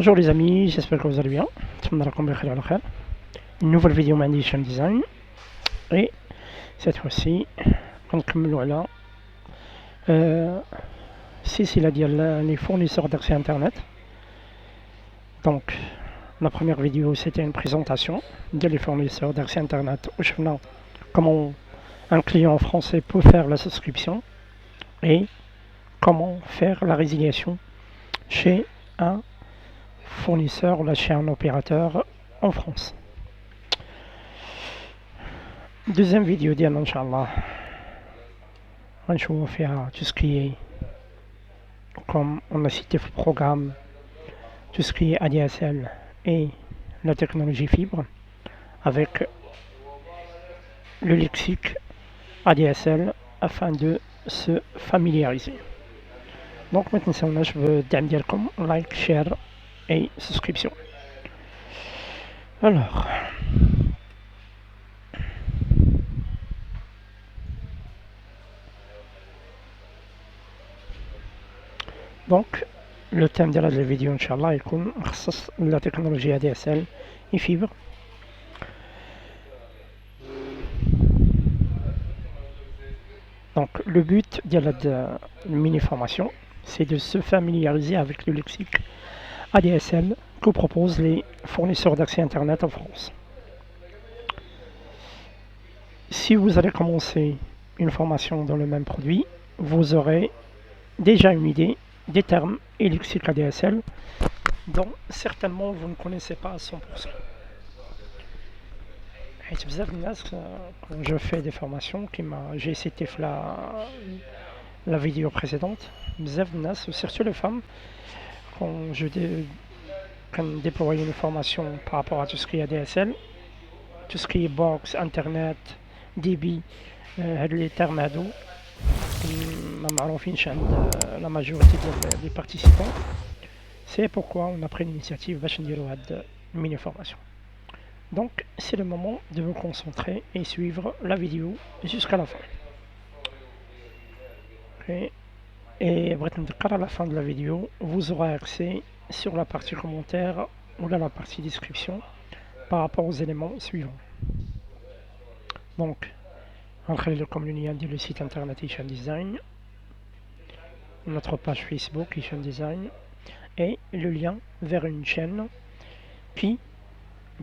Bonjour les amis, j'espère que vous allez bien. Une nouvelle vidéo Mandition Design. Et cette fois-ci, on commence silsila ديال les fournisseurs d'accès internet. Donc la première vidéo c'était une présentation des fournisseurs d'accès internet où je vois comment un client français peut faire la souscription et comment faire la résiliation chez un fournisseur, là chez un opérateur en France. Deuxième vidéo ديالنا ان شاء الله غنشوفوا فيها tout ce qui est comme on a cité le programme, tout ce qui est ADSL et la technologie fibre avec le lexique ADSL afin de se familiariser. Donc maintenant je veux dire comme like, share et souscription. Alors donc le thème de la vidéo inchallah est la technologie ADSL et fibre. Donc le but de la mini-formation, c'est de se familiariser avec le lexique ADSL que proposent les fournisseurs d'accès Internet en France. Si vous allez commencer une formation dans le même produit, vous aurez déjà une idée des termes et lexique ADSL dont certainement vous ne connaissez pas à 100%. Quand je fais des formations, j'ai cité la vidéo précédente, surtout les femmes, quand je déploie une formation par rapport à tout ce qui est ADSL, tout ce qui est box, internet, débit, les termes هادو ما معروفينش عند la majorité des participants. C'est pourquoi on a pris l'initiative باش نديرو هاد mini formation. Donc c'est le moment de vous concentrer et suivre la vidéo jusqu'à la fin. Okay. Et à la fin de la vidéo, vous aurez accès sur la partie commentaire ou dans la partie description par rapport aux éléments suivants. Donc, comme le lien du site internet Hichem Design, notre page Facebook Hichem Design et le lien vers une chaîne qui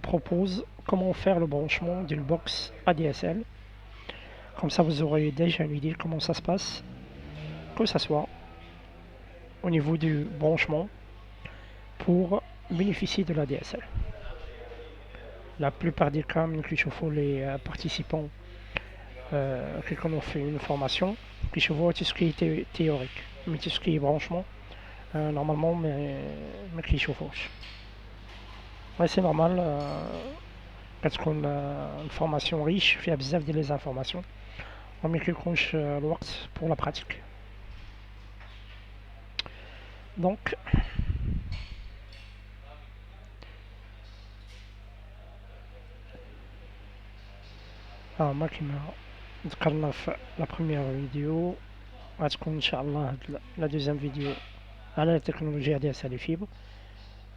propose comment faire le branchement d'une box ADSL. Comme ça, vous aurez déjà une idée comment ça se passe, que ce soit au niveau du branchement pour bénéficier de l'ADSL. La plupart des cas, les participants qui ont fait une formation, qui je vois tout ce qui est théorique, mais tout ce qui est branchement, normalement, mais qui chauffe. Ouais, c'est normal, parce qu'on a une formation riche, il y a besoin de les informations, on met le works pour la pratique. Donc, alors moi qui m'a la première vidéo, Inch'Allah, la deuxième vidéo à la technologie ADSL et fibre,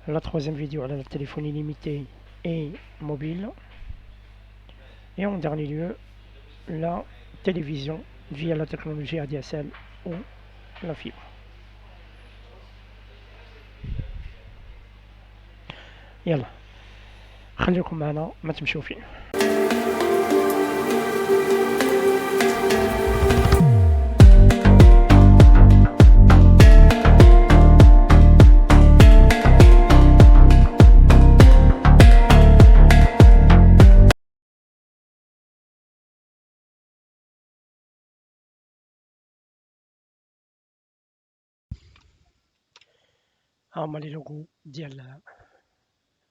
la troisième vidéo à la téléphonie limitée et mobile, et en dernier lieu la télévision via la technologie ADSL ou la fibre. يلا خليكم معنا ما تمشوا فيه. هما لي لوغو ديال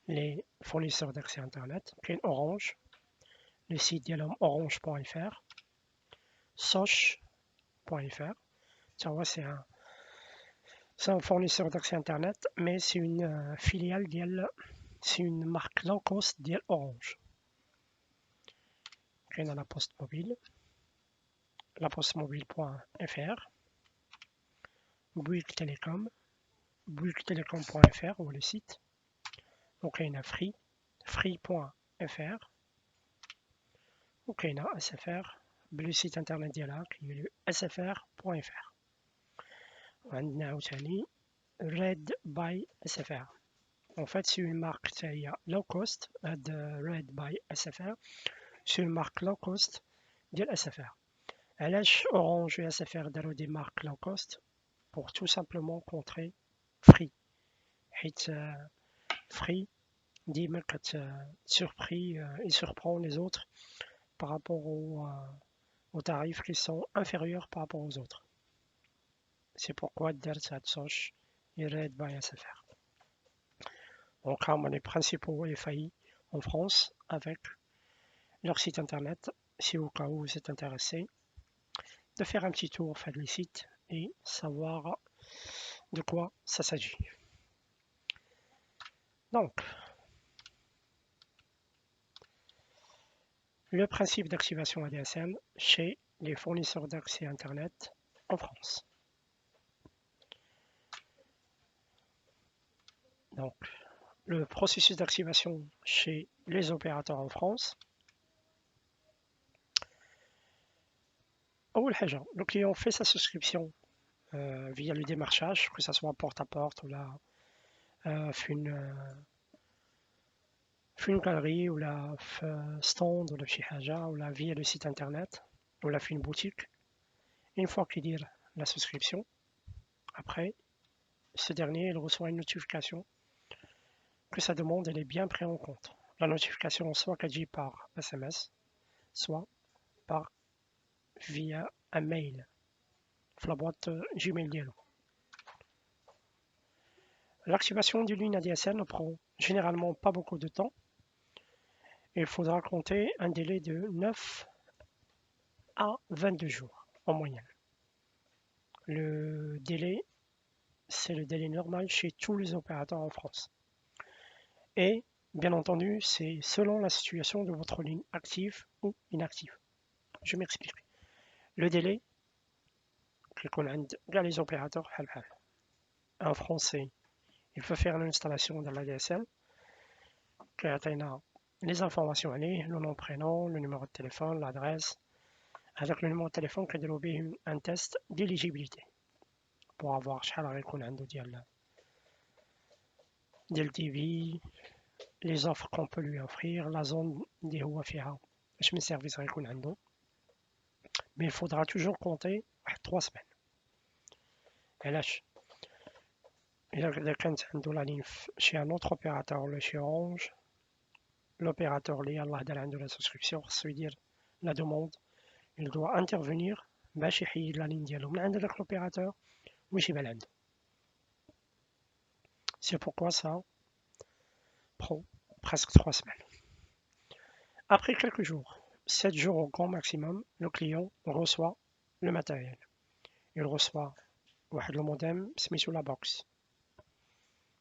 les fournisseurs d'accès internet, كاين Orange, le site ديالهم orange.fr, soch.fr. C'est un fournisseur d'accès internet, mais c'est une filiale c'est une marque low cost ديال Orange. كاين la poste mobile, lapostmobile.fr, Bouygues Telecom, bouyguestelecom.fr ou le site. Donc il y a free.fr. Donc il y a SFR, le site internet ديالها qui est le sfr.fr. وعندنا عاوتاني Red by SFR. En fait, c'est une marque low cost de Red by SFR. C'est une marque low cost de SFR. علاش Orange et SFR داروا des marques low cost pour tout simplement contrer Free. حيت Free ديما surpris, il surprend les autres par rapport aux tarifs qui sont inférieurs par rapport aux autres. C'est pourquoi دارت هاد الصوش Red by SFR. Donc là, on a les principaux FAI en France avec leur site internet, si au cas où vous êtes intéressé, de faire un petit tour, faire les sites et savoir de quoi ça s'agit. Donc, le principe d'activation ADSL chez les fournisseurs d'accès internet en France. Donc, le processus d'activation chez les opérateurs en France. Le client fait sa souscription via le démarchage, que ce soit porte à porte ou là, une galerie ou la stand ou la chihaja ou la via le site internet ou la une boutique. Une fois qu'il dit la souscription, après, ce dernier il reçoit une notification que sa demande elle est bien prise en compte. La notification soit qu'elle dit par SMS, soit par via un mail, la boîte Gmail diallo. L'activation d'une ligne ADSL ne prend généralement pas beaucoup de temps. Il faudra compter un délai de 9 à 22 jours en moyenne. Le délai, c'est le délai normal chez tous les opérateurs en France. Et bien entendu, c'est selon la situation de votre ligne active ou inactive. Je m'explique. Le délai, les opérateurs, un Français, il faut faire l'installation de l'ADSL, les informations, le nom, prénom, le numéro de téléphone, l'adresse, avec le numéro de téléphone qui a un test d'éligibilité pour avoir le TV, les offres qu'on peut lui offrir, la zone des services mais il faudra toujours compter 3 semaines. Et là, il y a la ligne chez un autre opérateur, le chez Orange, l'opérateur lié à la souscription, c'est-à-dire la demande, il doit intervenir باش يحيد la ligne ديالو من عند l'opérateur ويش يبان عنده. C'est pourquoi ça prend presque 3 semaines. Après quelques jours, 7 jours au grand maximum, le client reçoit le matériel. Il reçoit le modem سميتو la box.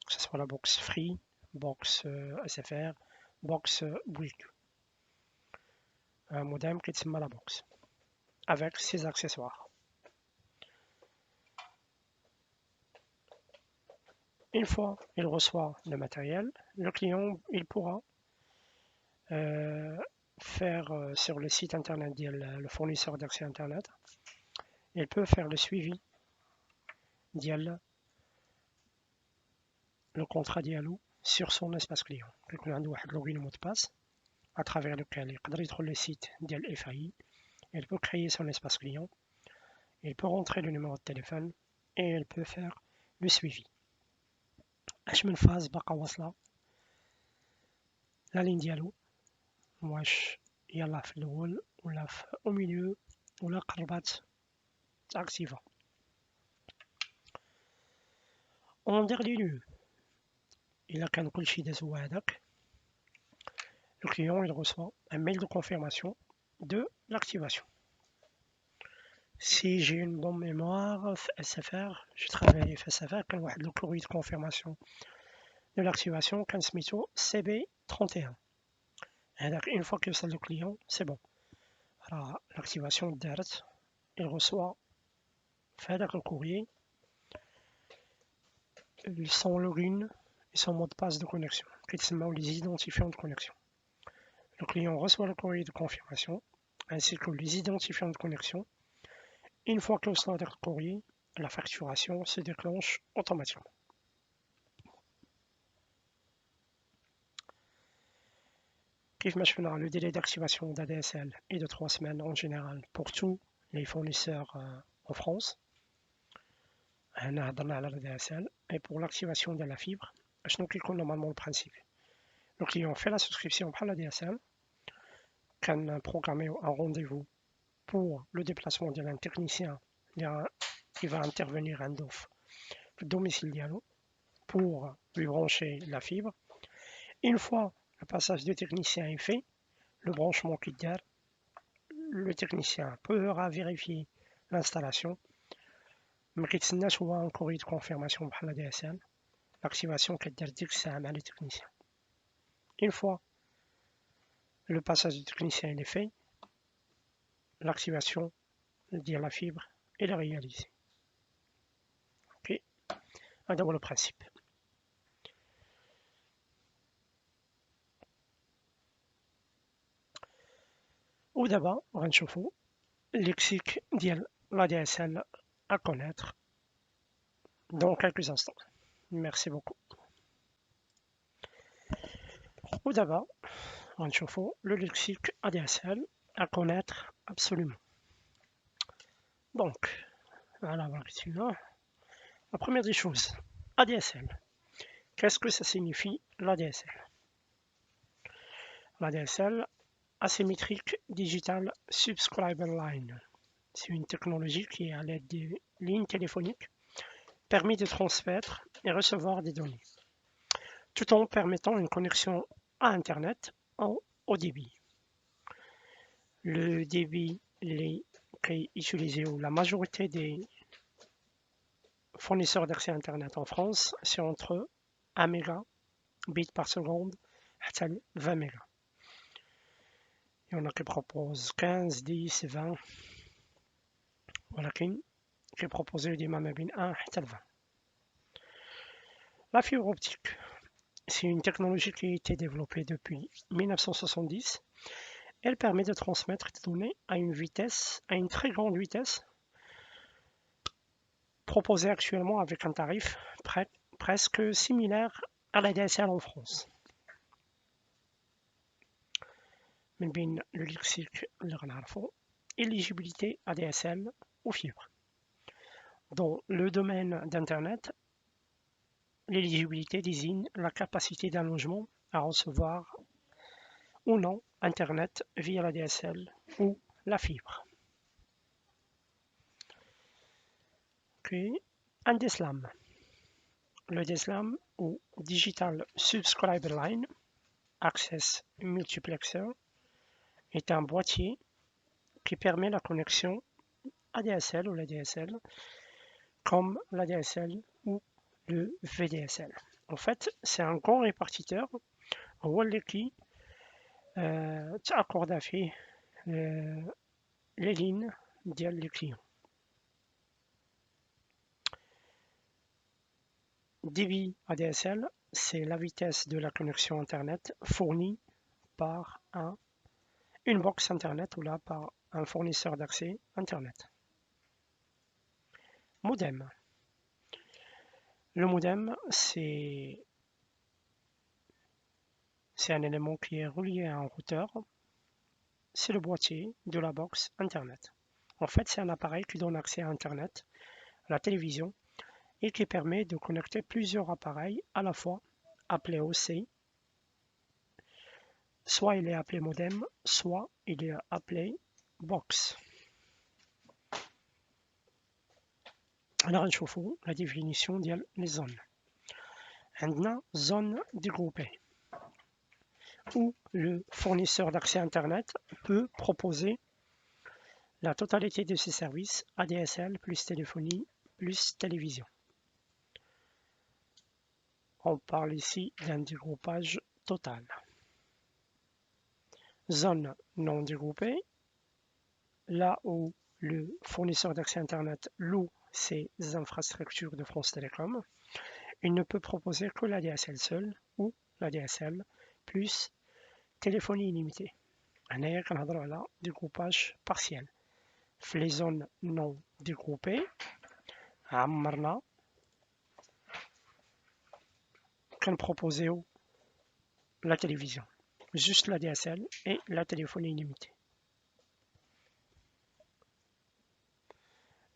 Que ce soit la box Free, box SFR, box Bouygues. Un modem qui est la box avec ses accessoires. Une fois qu'il reçoit le matériel, le client il pourra faire sur le site internet, le fournisseur d'accès internet, il peut faire le suivi le contrat diallo sur son espace client. Il y a un login mot de passe à travers lequel il peut être le site de FAI, il peut créer son espace client, il peut rentrer le numéro de téléphone et il peut faire le suivi. اش من فاز باقا واصله لا لين ديالو واش يلا في الاول ولا في او ميليو ولا قربات تاكتيفا. اون ديغني ليو الا كان كلشي داز هو هذاك le client il reçoit un mail de confirmation de l'activation. Si j'ai une bonne mémoire, SFR, je travaille avec SFR, quand le courrier de confirmation de l'activation, quand SMITO CB31. Et donc, une fois que c'est le client, c'est bon. Alors, l'activation d'ART, il reçoit fait le courrier son login et son mot de passe de connexion, qui sont les identifiants de connexion. Le client reçoit le courrier de confirmation ainsi que les identifiants de connexion. Une fois que reçoit le courrier, la facturation se déclenche automatiquement. Le délai d'activation d'ADSL est de 3 semaines en général pour tous les fournisseurs en France. Et pour l'activation de la fibre, je nous normalement le principe. Le client fait la souscription par la DSL, quand programmer un rendez-vous pour le déplacement d'un technicien qui va intervenir à le domicile dialogue pour lui brancher la fibre. Une fois le passage du technicien est fait, le branchement qui garde, le technicien pourra vérifier l'installation. Mais il y a un courrier de confirmation par la DSL, l'activation qui est directement à les techniciens. Une fois le passage du technicien est fait, l'activation de la fibre est réalisée. Ok, c'est le principe. ودابا غنشوفوا lexique ديال la DSL à connaître dans quelques instants. Merci beaucoup. ودابا غنشوفوا le lexique ADSL à connaître absolument. Donc, voilà, la première des choses, ADSL. Qu'est-ce que ça signifie l'ADSL? L'ADSL, Asymmetric Digital Subscriber Line. C'est une technologie qui, à l'aide des lignes téléphoniques, permet de transmettre et recevoir des données, tout en permettant une connexion à Internet en haut débit. Le débit qui est utilisé, ou la majorité des fournisseurs d'accès Internet en France, c'est entre 1 mégabits par seconde et 20 mégas. Il y en a qui proposent 15, 10, 20. Voilà qui propose des mamabines 1 et 20. La fibre optique, c'est une technologie qui a été développée depuis 1970. Elle permet de transmettre des données à une très grande vitesse, proposée actuellement avec un tarif presque similaire à la DSL en France. من le lexique اللي غنعرفو éligibilité ADSL ou fibre. Dans le domaine d'Internet, l'éligibilité désigne la capacité d'un logement à recevoir ou non Internet via la DSL ou la fibre. Okay. Un DSLAM. Le DSLAM ou Digital Subscriber Line Access Multiplexer est un boîtier qui permet la connexion ADSL ou la DSL comme la DSL ou le VDSL. En fait, c'est un grand répartiteur qui accorde les lignes des clients. Débit ADSL, c'est la vitesse de la connexion Internet fournie par une box Internet ou là par un fournisseur d'accès Internet. Modem. Le modem, c'est un élément qui est relié à un routeur. C'est le boîtier de la box Internet. En fait, c'est un appareil qui donne accès à Internet, à la télévision, et qui permet de connecter plusieurs appareils à la fois, appelés aussi. Soit il est appelé modem, soit il est appelé box. Alors, نشوفوا la définition ديال les zones. عندنا zone dégroupée, où le fournisseur d'accès Internet peut proposer la totalité de ses services ADSL plus téléphonie plus télévision. On parle ici d'un dégroupage total. Zone non dégroupée, là où le fournisseur d'accès Internet loue ses infrastructures de France Télécom, il ne peut proposer que la DSL seule ou la DSL plus téléphonie illimitée. هنايا كنهضروا على découpage partiel. في les zones non dégroupées عمرنا كنبروبوزيو la télévision, juste la DSL et la téléphonie illimitée.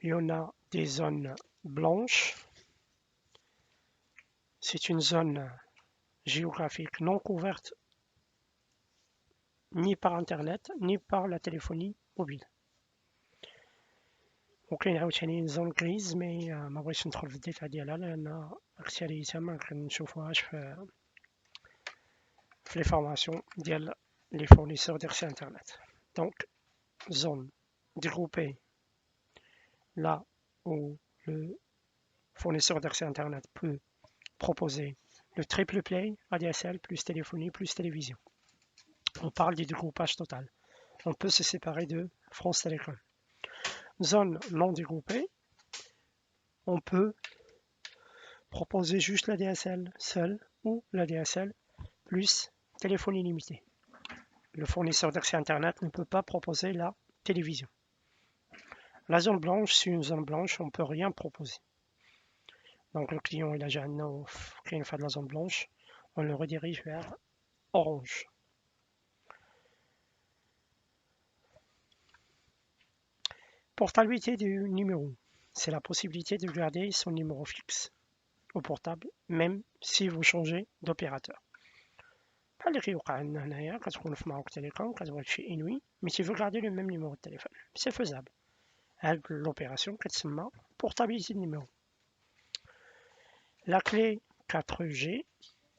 Il y en a des zones blanches. C'est une zone géographique non couverte ni par Internet ni par la téléphonie mobile. وكاين عاوتاني une zone grise mais ما بغيتش ندخل في الديتاي ديالها لأن أكثريتها ما كنشوفوهاش في les formations ديال les fournisseurs d'accès Internet. Donc, zone dégroupée là où le fournisseur d'accès Internet peut proposer le triple play ADSL plus téléphonie plus télévision. On parle du dégroupage total. On peut se séparer de France Télécom. Zone non dégroupée, on peut proposer juste la DSL seule ou la DSL plus téléphonie illimitée. Le fournisseur d'accès Internet ne peut pas proposer la télévision. La zone blanche, c'est une zone blanche, on ne peut rien proposer. Donc le client, il a déjà une fois de la zone blanche, on le redirige vers orange. Portabilité du numéro, c'est la possibilité de garder son numéro fixe au portable, même si vous changez d'opérateur. بحال اللي كيوقع عندنا هنايا كتكون في ماروك تيليكوم كتبغي تمشي انوي مي تيفو غاردي لو ميم نيميرو دو تليفون سي فيزابل. هاد l'opération كتسمى portabilité de numéro. La clé 4G,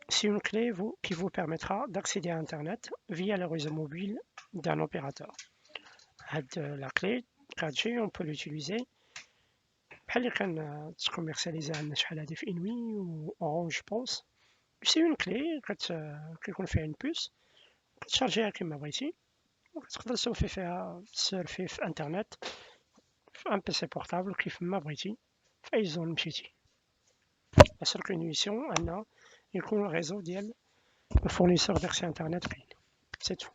c'est une clé qui vous permettra d'accéder à Internet via le réseau mobile d'un opérateur. La clé 4G, on peut l'utiliser بحال اللي كنتكوميرسياليزي عندنا شحال هادي في انوي و اورانج جو بونس. سي اون كلي كيكون فيها اون بوس كتشارجيها كيما بغيتي وكتقدر تسيرفي في انترنت في ان بيسي بورتابل كيف ما بغيتي في اي زون مشيتي. لا سول كونديسيون ان يكون الريزو ديال الفورنيسور داكسي انترنت كاين سي تو.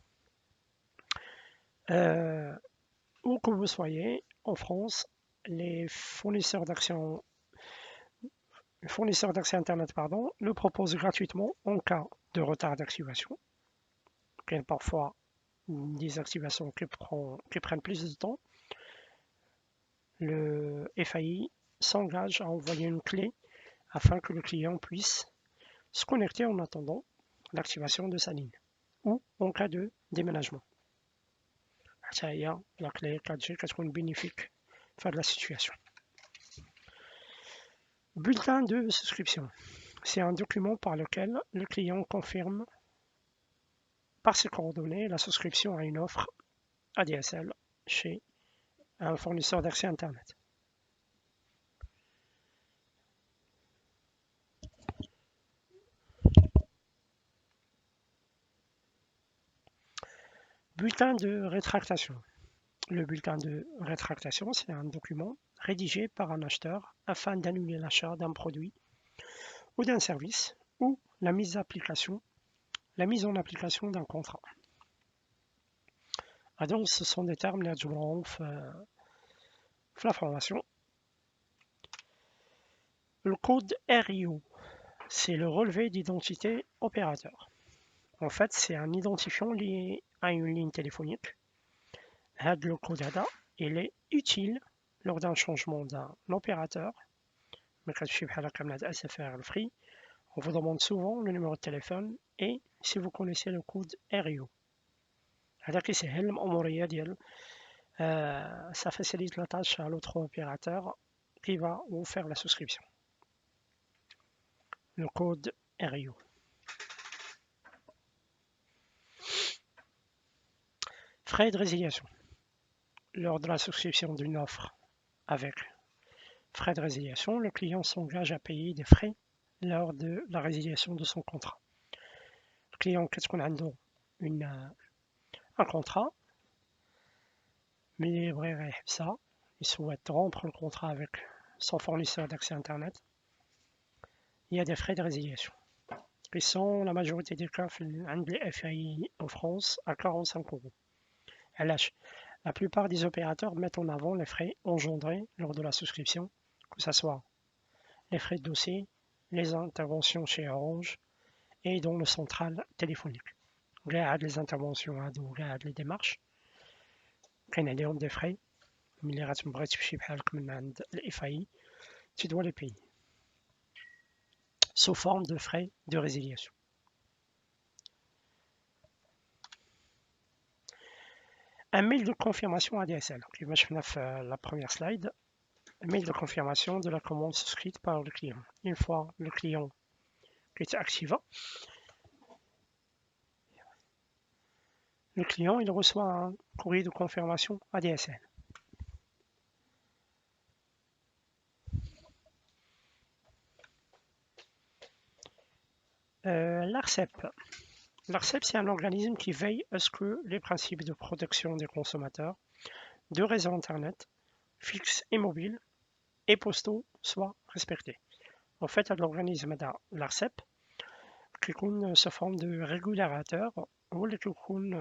Où que vous soyez en France, les fournisseurs d'accès Internet le proposent gratuitement en cas de retard d'activation. Il y a parfois des activations qui prennent plus de temps. Le FAI s'engage à envoyer une clé afin que le client puisse se connecter en attendant l'activation de sa ligne ou en cas de déménagement. La clé 4G كتكون bénéfique face à la situation. Bulletin de souscription. C'est un document par lequel le client confirme par ses coordonnées la souscription à une offre ADSL chez un fournisseur d'accès Internet. Bulletin de rétractation. Le bulletin de rétractation, c'est un document rédigé par un acheteur afin d'annuler l'achat d'un produit ou d'un service ou la mise en application d'un contrat. Donc, ce sont des termes qui sont la formation. Le code RIO, c'est le relevé d'identité opérateur. En fait, c'est un identifiant lié à une ligne téléphonique. Le code ADA, il est utile lors d'un changement d'un opérateur. Mais quand je suis à la SFR le free, on vous demande souvent le numéro de téléphone et si vous connaissez le code RIO. Ça facilite la tâche à l'autre opérateur qui va vous faire la souscription. Le code RIO. Frais de résiliation. Lors de la souscription d'une offre avec frais de résiliation, le client s'engage à payer des frais lors de la résiliation de son contrat. Le client, qu'est-ce qu'on a un contrat, mais il souhaite rompre le contrat avec son fournisseur d'accès Internet. il y a des frais de résiliation. Ils sont la majorité des cas les FAI en France à 45 €. La plupart des opérateurs mettent en avant les frais engendrés lors de la souscription, que ce soit les frais de dossier, les interventions chez Orange et dans le central téléphonique. Les interventions ou les démarches, كاين عليهم des frais. ملي غتبغي تمشي بحالك من عند الFAI, tu dois les payer sous forme de frais de résiliation. Un mail de confirmation ADSL. كيما شفنا في la première slide, un mail de confirmation de la commande souscrite par le client. Une fois le client qui est activé, le client il reçoit un courrier de confirmation ADSL. L'ARCEP. L'ARCEP, c'est un organisme qui veille à ce que les principes de protection des consommateurs, de réseau Internet, fixe et mobile, et postaux soient respectés. En fait, l'organisme l'ARCEP, qui est sous forme de régulateur, هو اللي كيكون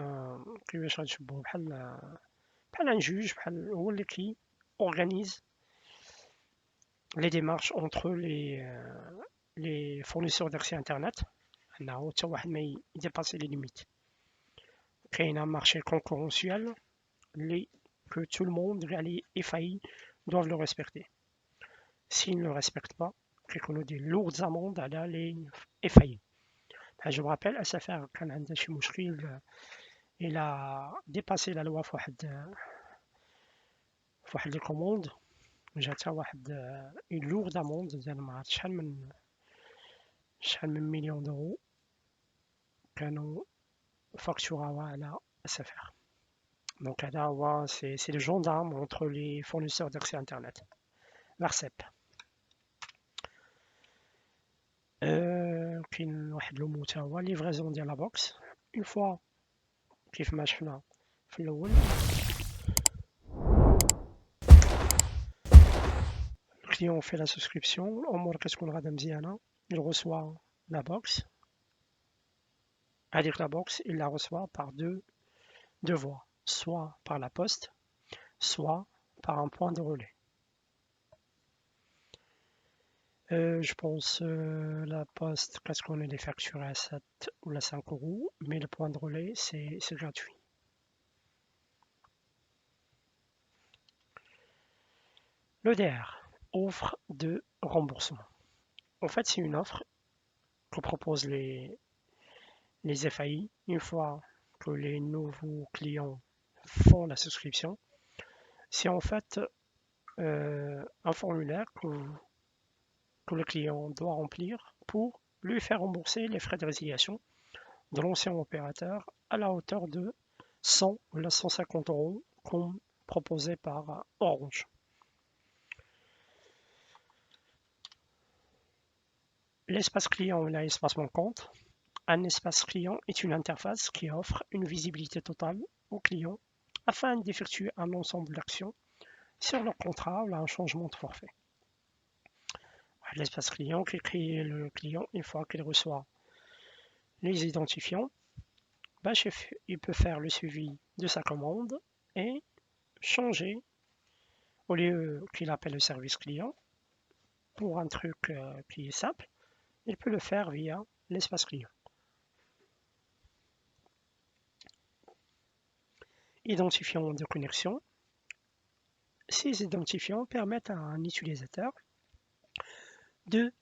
كيفاش غنشبهو بحال un juge, هو اللي qui organise les démarches entre les fournisseurs d'accès Internet. أنه حتى واحد ما يديباسي les limites. كاين un marché concurrentiel que tout le monde, les FAI, doivent le respecter. S'ils ne le respectent pas, كيكونوا des lourdes amendes على les FAI. Je me rappelle, SFR كان عنده شي مشكل, il a dépassé la loi في واحد les commandes, جاتها واحد une lourde amende ديال ما عرفت شحال من مليون دورو كانوا فاكتوراوها على SFR. Donc là, c'est le gendarme entre les fournisseurs d'accès Internet, l'ARCEP. كاين واحد لو مو تا هو livraison ديال لا بوكس. une fois كيف ما شفنا في الاول, le client fait la souscription, الامور كتكون غادا مزيانه, il reçoit la box. هذيك la box il la reçoit par deux voies, soit par la poste, soit par un point de relais. Je pense la poste, parce qu'on est facturé à 7 ou à 5 €, mais le point de relais, c'est gratuit. L'EDR, offre de remboursement. En fait, c'est une offre que proposent les FAI une fois que les nouveaux clients font la souscription. C'est en fait un formulaire que le client doit remplir pour lui faire rembourser les frais de résiliation de l'ancien opérateur à la hauteur de 100 ou 150 € comme proposé par Orange. L'espace client et l'espace mon compte. Un espace client est une interface qui offre une visibilité totale aux clients afin d'effectuer un ensemble d'actions sur leur contrat ou un changement de forfait. L'espace client qui crée le client une fois qu'il reçoit les identifiants, il peut faire le suivi de sa commande et changer, au lieu qu'il appelle le service client pour un truc qui est simple, il peut le faire via l'espace client. Identifiant de connexion. Ces identifiants permettent à un utilisateur de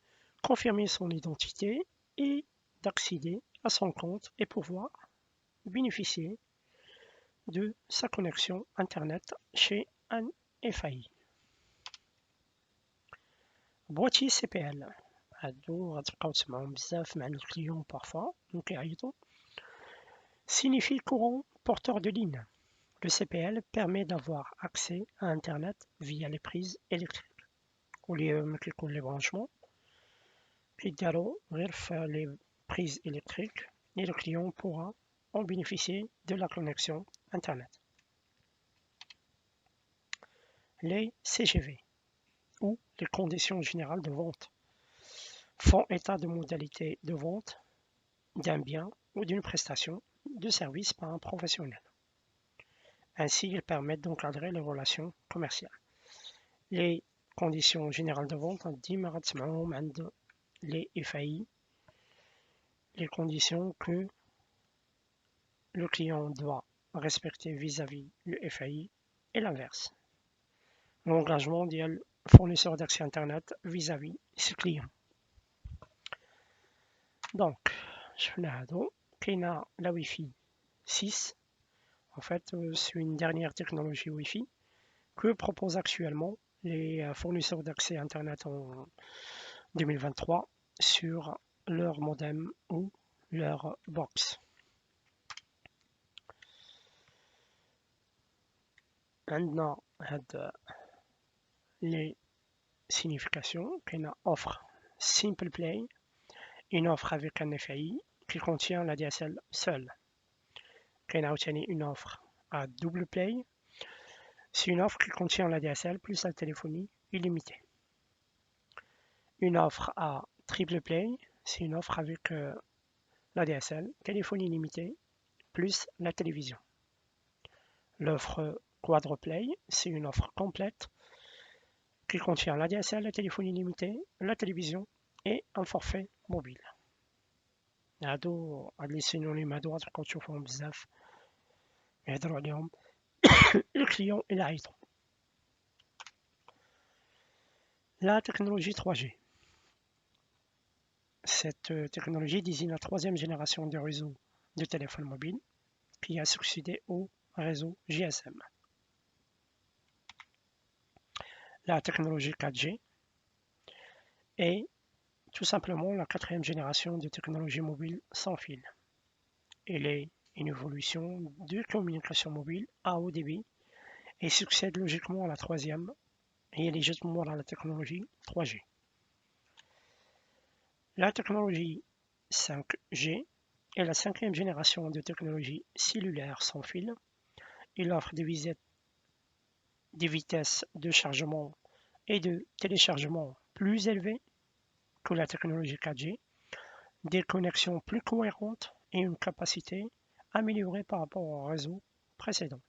confirmer son identité et d'accéder à son compte et pouvoir bénéficier de sa connexion Internet chez un FAI. Boîtier CPL. غتبقاو تسمعوا بزاف مع الكليون parfois, signifie courant porteur de ligne. Le CPL permet d'avoir accès à Internet via les prises électriques. Au lieu de les branchements, les prises électriques et le client pourra en bénéficier de la connexion Internet. Les CGV ou les conditions générales de vente. font état de modalités de vente d'un bien ou d'une prestation de service par un professionnel. Ainsi, ils permettent d'encadrer les relations commerciales. Les conditions générales de vente ديما غتسمعوهم عند les FAI, les conditions que le client doit respecter vis-à-vis le FAI et l'inverse. L'engagement ديال fournisseur d'accès internet vis-à-vis ses clients. Donc, شفنا هادو كاينه la Wi-Fi 6. En fait, c'est une dernière technologie Wi-Fi que proposent actuellement les fournisseurs d'accès Internet en 2023 sur leur modem ou leur box. Maintenant, les significations qu'on offre Simple Play, une offre avec un FAI qui contient la DSL seule. Qu'on a obtenu une offre à Double Play, c'est une offre qui contient la DSL plus la téléphonie illimitée. Une offre à Triple Play, c'est une offre avec la DSL, téléphonie illimitée, plus la télévision. L'offre Quadruplay, c'est une offre complète qui contient la DSL, la téléphonie illimitée, la télévision et un forfait mobile. هادو هاد لي سينونيم هادو غتبقاو تشوفوهم بزاف يهضروا عليهم الكليون الى عيطوا. La technologie 3G. Cette technologie désigne la troisième génération de réseau de téléphone mobile qui a succédé au réseau GSM. La technologie 4G est tout simplement la quatrième génération de technologie mobile sans fil. Elle est une évolution de communication mobile à haut débit et succède logiquement à la troisième et légitimement à la technologie 3G. La technologie 5G est la cinquième génération de technologie cellulaire sans fil. Il offre des vitesses de chargement et de téléchargement plus élevées que la technologie 4G, des connexions plus cohérentes et une capacité améliorée par rapport au réseau précédent.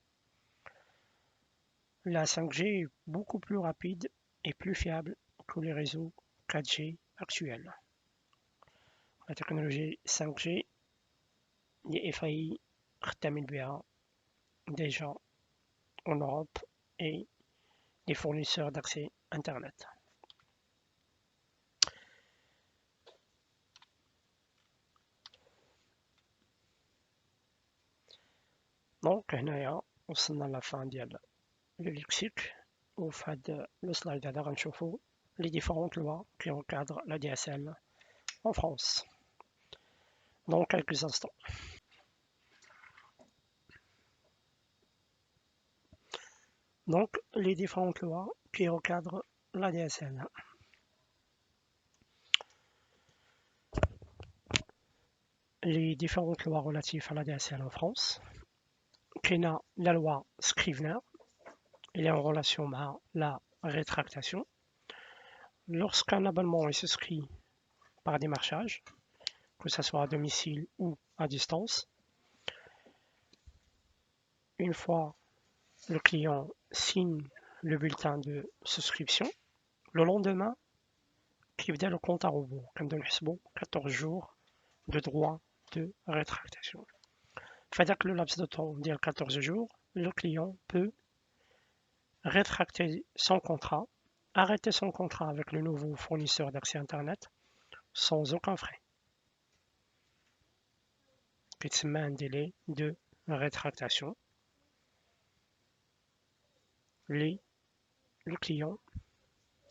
La 5G est beaucoup plus rapide et plus fiable que les réseaux 4G actuels. La technologie 5G les FAI خدامين بها déjà en Europe et les fournisseurs d'accès Internet. Donc هنايا وصلنا لافان ديال le lexique وفي هاد لو سلايد هذا غنشوفو les différentes lois qui encadrent la DSL en France dans quelques instants. Donc les différentes lois qui encadrent la DSL. Les différentes lois relatives à la DSL en France. كاينه la loi Scrivener, elle est en relation avec la rétractation. Lorsqu'un abonnement est souscrit par démarchage, que ce soit à domicile ou à distance, une fois le client signe le bulletin de souscription, le lendemain, كيبدا le compte à rebours. كنبداو نحسبوا 14 jours de droit de rétractation. Fait le laps de temps de 14 jours, le client peut rétracter son contrat, arrêter son contrat avec le nouveau fournisseur d'accès Internet sans aucun frais. C'est un délai de rétractation. Le client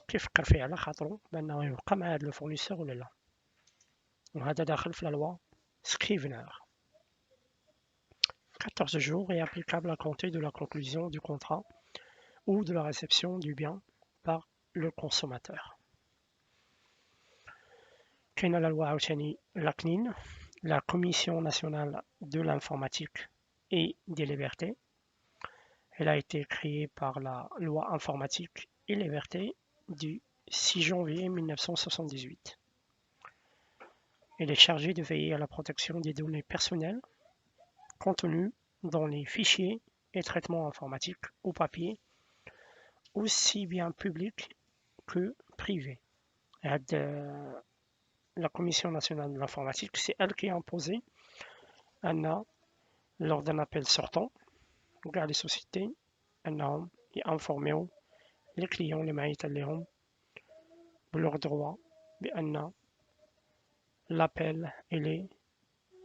كيفكر فيه على خاطرو بأنه يبقى مع هذا الفورنيسور ولا لا. وهذا داخل في la loi Scrivener. 14 jours est applicable à compter de la conclusion du contrat ou de la réception du bien par le consommateur. كاينه la loi عاوتاني la CNIL, la Commission nationale de l'informatique et des libertés. Elle a été créée par la loi informatique et liberté du 6 janvier 1978. Il est chargé de veiller à la protection des données personnelles contenues dans les fichiers et traitements informatiques ou papier, aussi bien publics que privés. La Commission nationale de l'informatique, c'est elle qui a imposé lors d'un appel sortant les sociétés أنهم ينفورميو les clients اللي معيطين لهم بلور droit بأن l'appel il est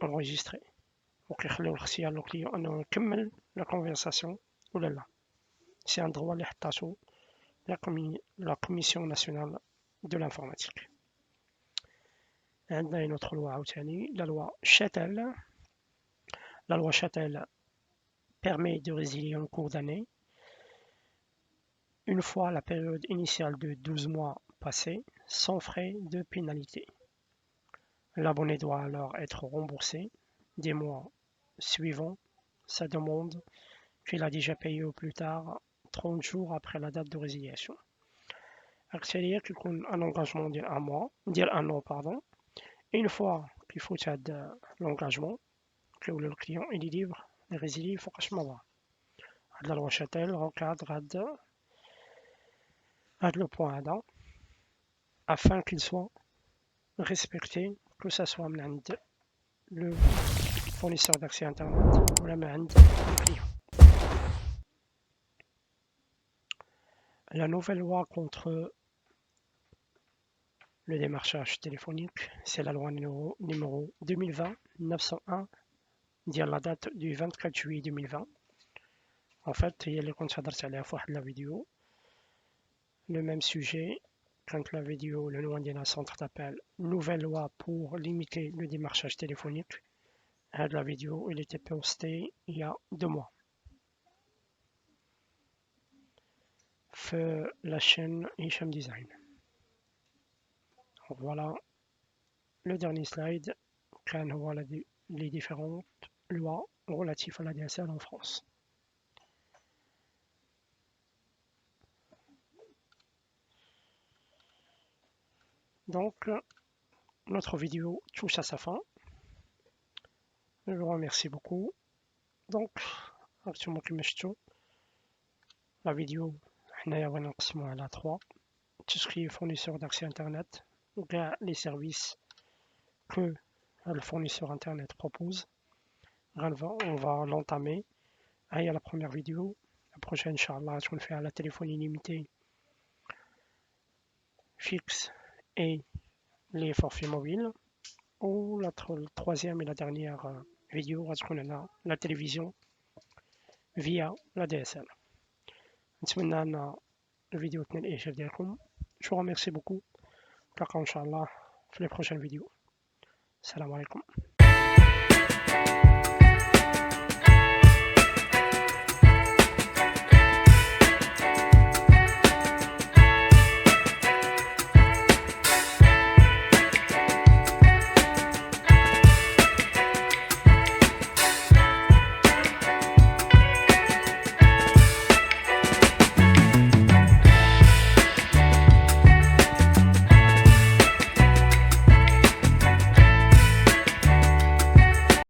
enregistré وكيخليو الاختيار للكليون أنه يكمل la conversation ولا لا. C'est un droit اللي حطاتو la Commission nationale de l'informatique. عندنا une autre loi عاوتاني la loi Châtel. La loi Châtel permet de résilier en cours d'année une fois la période initiale de 12 mois passée, sans frais de pénalité. L'abonné doit alors être remboursé des mois suivants sa demande qu'il a déjà payée au plus tard 30 jours après la date de résiliation. C'est-à-dire qu'il y a un engagement d'un an, pardon. Et une fois qu'il faut l'engagement, que le client il est libre de résilier, il faut que je m'en va. La loi Châtel encadre le point là, afin qu'il soit respecté, que ce soit le fournisseur d'accès Internet ou le client. La nouvelle loi contre le démarchage téléphonique, c'est la loi numéro 2020-901, dire la date du 24 juillet 2020. En fait, il y a les comptes s'adressent à la fois de la vidéo. Le même sujet, quand la vidéo, le nom d'un centre d'appel, nouvelle loi pour limiter le démarchage téléphonique. La vidéo, il était posté il y a 2 mois. Sur la chaîne Hicham Design. Voilà le dernier slide, quand on voit les différentes lois relatives à la DSL en France. Donc, notre vidéo touche à sa fin. Je vous remercie beaucoup. Donc, actuellement, la vidéo, on a 3. Tout ce qui est fournisseur d'accès Internet, donc les services que le fournisseur Internet propose. On va l'entamer. Il y a la première vidéo. La prochaine, Inch'Allah, on fait à la téléphonie limitée fixe et les forfaits mobiles. Ou la troisième et la dernière vidéo, on a la télévision via la DSL. نتمنى الفيديو تنال الإعجاب ديالكم. Je vous remercie beaucoup. نتلاقاو إن شاء الله في les prochaines vidéos. السلام عليكم.